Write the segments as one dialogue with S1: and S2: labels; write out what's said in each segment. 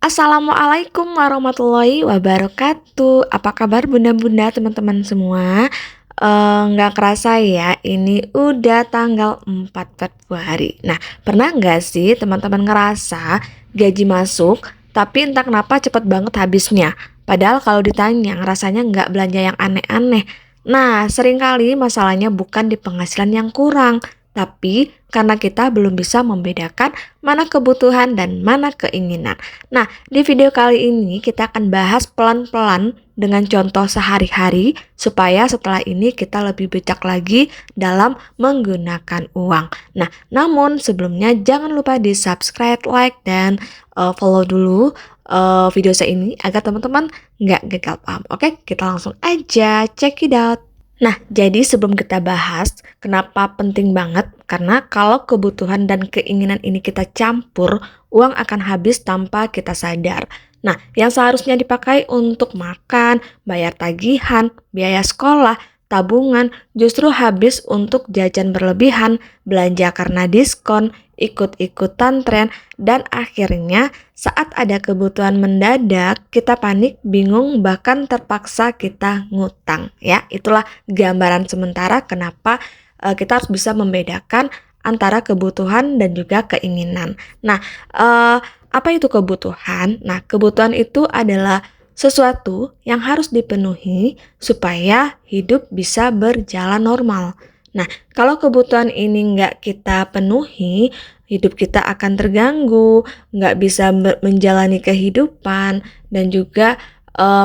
S1: Assalamualaikum warahmatullahi wabarakatuh. Apa kabar bunda-bunda teman-teman semua? Nggak kerasa ya, ini udah tanggal 4 Februari. Nah, pernah nggak sih teman-teman ngerasa gaji masuk, tapi entah kenapa cepet banget habisnya? Padahal kalau ditanya, rasanya nggak belanja yang aneh-aneh. Nah, seringkali masalahnya bukan di penghasilan yang kurang, tapi karena kita belum bisa membedakan mana kebutuhan dan mana keinginan. Nah, di video kali ini kita akan bahas pelan-pelan dengan contoh sehari-hari supaya setelah ini kita lebih bijak lagi dalam menggunakan uang. Nah, namun sebelumnya jangan lupa di subscribe, like, dan follow dulu video saya ini agar teman-teman nggak gagal paham. Oke, kita langsung aja check it out. Nah, jadi sebelum kita bahas, kenapa penting banget? Karena kalau kebutuhan dan keinginan ini kita campur, uang akan habis tanpa kita sadar. Nah, yang seharusnya dipakai untuk makan, bayar tagihan, biaya sekolah, tabungan, justru habis untuk jajan berlebihan, belanja karena diskon, ikut-ikutan tren, dan akhirnya saat ada kebutuhan mendadak, kita panik, bingung, bahkan terpaksa kita ngutang. Ya, itulah gambaran sementara kenapa kita harus bisa membedakan antara kebutuhan dan juga keinginan. Nah, apa itu kebutuhan? Nah, kebutuhan itu adalah sesuatu yang harus dipenuhi supaya hidup bisa berjalan normal. Nah, kalau kebutuhan ini nggak kita penuhi, hidup kita akan terganggu, nggak bisa menjalani kehidupan, dan juga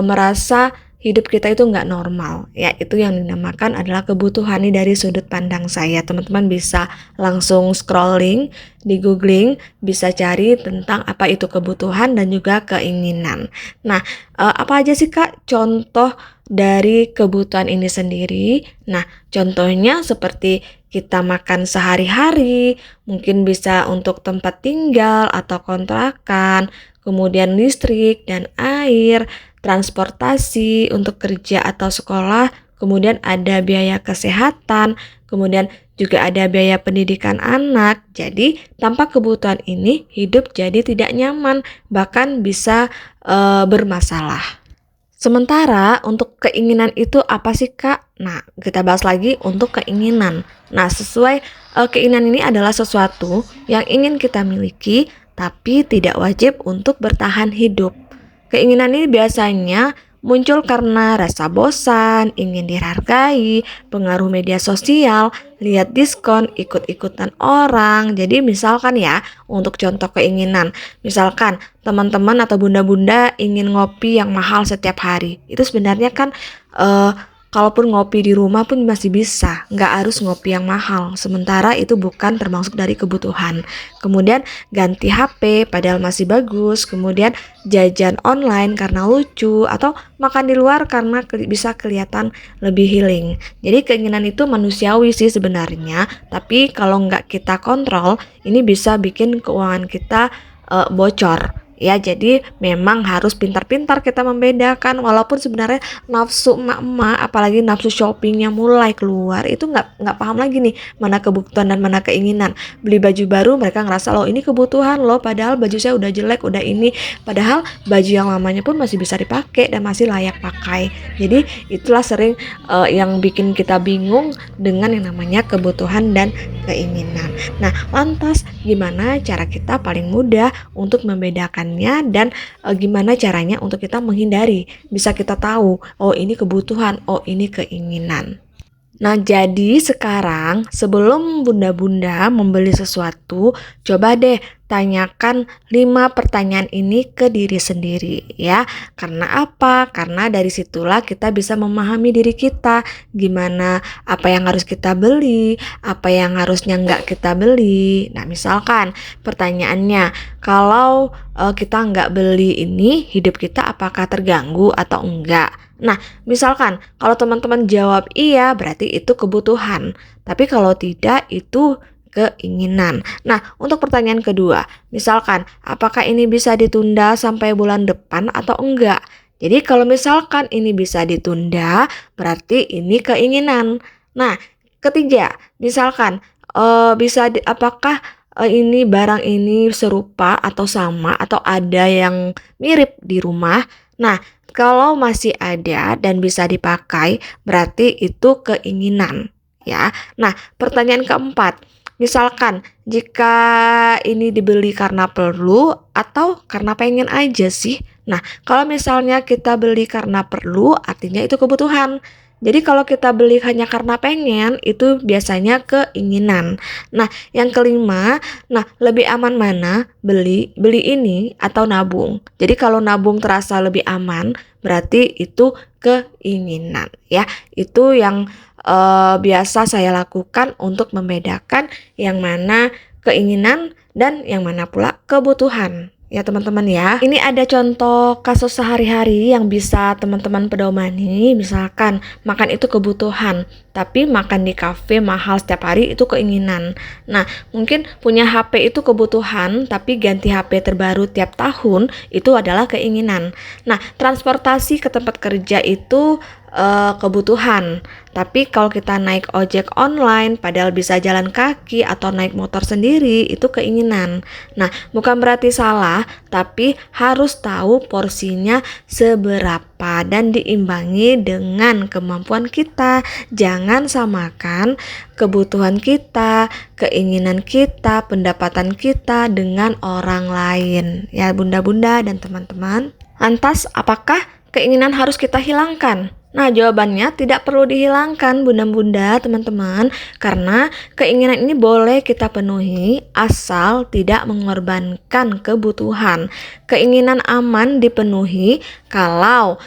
S1: merasa hidup kita itu nggak normal. Ya, itu yang dinamakan adalah kebutuhan. Ini dari sudut pandang saya. Teman-teman bisa langsung scrolling, di googling, bisa cari tentang apa itu kebutuhan dan juga keinginan. Nah, apa aja sih Kak contoh dari kebutuhan ini sendiri? Nah, contohnya seperti kita makan sehari-hari, mungkin bisa untuk tempat tinggal atau kontrakan, kemudian listrik dan air, transportasi untuk kerja atau sekolah, kemudian ada biaya kesehatan, kemudian juga ada biaya pendidikan anak. Jadi, tanpa kebutuhan ini, hidup jadi tidak nyaman, bahkan bisa bermasalah. Sementara untuk keinginan itu apa sih Kak? Nah, kita bahas lagi untuk keinginan. Nah, sesuai keinginan ini adalah sesuatu yang ingin kita miliki, tapi tidak wajib untuk bertahan hidup. Keinginan ini biasanya muncul karena rasa bosan, ingin dihargai, pengaruh media sosial, lihat diskon, ikut-ikutan orang. Jadi misalkan ya, untuk contoh keinginan, misalkan teman-teman atau bunda-bunda ingin ngopi yang mahal setiap hari. Itu sebenarnya kan kalaupun ngopi di rumah pun masih bisa, nggak harus ngopi yang mahal. Sementara itu bukan termasuk dari kebutuhan. Kemudian ganti HP padahal masih bagus. Kemudian jajan online karena lucu, atau makan di luar karena bisa kelihatan lebih healing. Jadi keinginan itu manusiawi sih sebenarnya, tapi kalau nggak kita kontrol, ini bisa bikin keuangan kita bocor. Ya, jadi memang harus pintar-pintar kita membedakan, walaupun sebenarnya nafsu emak-emak, apalagi nafsu shoppingnya mulai keluar, itu nggak paham lagi nih mana kebutuhan dan mana keinginan. Beli baju baru mereka ngerasa loh ini kebutuhan loh, padahal baju saya udah jelek, udah ini, padahal baju yang lamanya pun masih bisa dipakai dan masih layak pakai. Jadi itulah sering yang bikin kita bingung dengan yang namanya kebutuhan dan keinginan. Nah, lantas gimana cara kita paling mudah untuk membedakannya, dan gimana caranya untuk kita menghindari? Bisa kita tahu, oh ini kebutuhan, oh ini keinginan. Nah, jadi sekarang sebelum bunda-bunda membeli sesuatu, coba deh tanyakan 5 pertanyaan ini ke diri sendiri ya. Karena apa? Karena dari situlah kita bisa memahami diri kita, gimana, apa yang harus kita beli, apa yang harusnya nggak kita beli. Nah, misalkan pertanyaannya, kalau kita nggak beli ini, hidup kita apakah terganggu atau enggak? Nah, misalkan kalau teman-teman jawab iya, berarti itu kebutuhan. Tapi kalau tidak, itu keinginan. Nah, untuk pertanyaan kedua, misalkan apakah ini bisa ditunda sampai bulan depan atau enggak? Jadi kalau misalkan ini bisa ditunda, berarti ini keinginan. Nah, ketiga, misalkan apakah ini barang ini serupa atau sama atau ada yang mirip di rumah. Nah, kalau masih ada dan bisa dipakai, berarti itu keinginan, ya. Nah, pertanyaan keempat, misalkan jika ini dibeli karena perlu atau karena pengen aja sih. Nah, kalau misalnya kita beli karena perlu, artinya itu kebutuhan. Jadi kalau kita beli hanya karena pengen, itu biasanya keinginan. Nah, yang kelima, nah lebih aman mana beli ini atau nabung? Jadi kalau nabung terasa lebih aman, berarti itu keinginan ya. Itu yang biasa saya lakukan untuk membedakan yang mana keinginan dan yang mana pula kebutuhan. Ya teman-teman ya, ini ada contoh kasus sehari-hari yang bisa teman-teman pedomani. Misalkan makan itu kebutuhan, tapi makan di kafe mahal setiap hari itu keinginan. Nah, mungkin punya HP itu kebutuhan, tapi ganti HP terbaru tiap tahun itu adalah keinginan. Nah, transportasi ke tempat kerja itu kebutuhan. Tapi kalau kita naik ojek online padahal bisa jalan kaki atau naik motor sendiri itu keinginan. Nah, bukan berarti salah, tapi harus tahu porsinya seberapa dan diimbangi dengan kemampuan kita. Jangan samakan kebutuhan kita, keinginan kita, pendapatan kita dengan orang lain. Ya, bunda-bunda dan teman-teman. Lantas, apakah keinginan harus kita hilangkan? Nah, jawabannya tidak perlu dihilangkan bunda-bunda teman-teman, karena keinginan ini boleh kita penuhi asal tidak mengorbankan kebutuhan. Keinginan aman dipenuhi kalau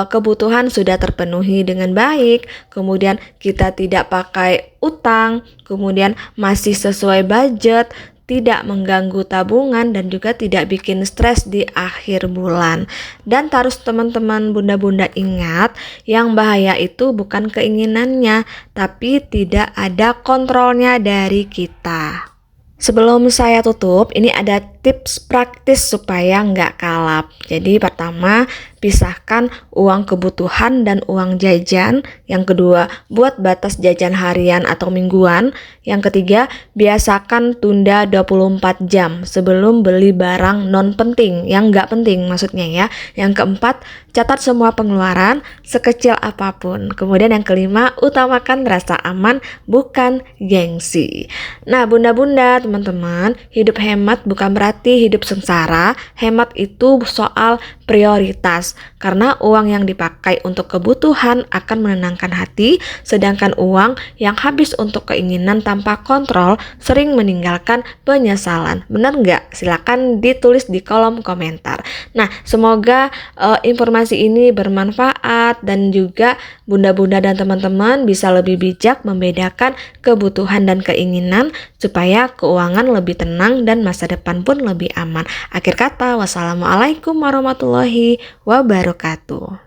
S1: kebutuhan sudah terpenuhi dengan baik, kemudian kita tidak pakai utang, kemudian masih sesuai budget, tidak mengganggu tabungan dan juga tidak bikin stres di akhir bulan. Dan harus teman-teman bunda-bunda ingat, yang bahaya itu bukan keinginannya, tapi tidak ada kontrolnya dari kita. Sebelum saya tutup, ini ada tips praktis supaya nggak kalap. Jadi pertama, pisahkan uang kebutuhan dan uang jajan. Yang kedua, buat batas jajan harian atau mingguan. Yang ketiga, biasakan tunda 24 jam sebelum beli barang non penting, yang nggak penting maksudnya ya. Yang keempat, catat semua pengeluaran sekecil apapun. Kemudian yang kelima, utamakan rasa aman bukan gengsi. Nah, bunda-bunda, teman-teman, hidup hemat bukan berarti hidup sengsara. Hemat itu soal prioritas, karena uang yang dipakai untuk kebutuhan akan menenangkan hati, sedangkan uang yang habis untuk keinginan tanpa kontrol sering meninggalkan penyesalan. Benar nggak? Silakan ditulis di kolom komentar. Nah, semoga informasi ini bermanfaat dan juga bunda-bunda dan teman-teman bisa lebih bijak membedakan kebutuhan dan keinginan supaya keuangan lebih tenang dan masa depan pun lebih aman. Akhir kata, wassalamualaikum warahmatullahi wabarakatuh.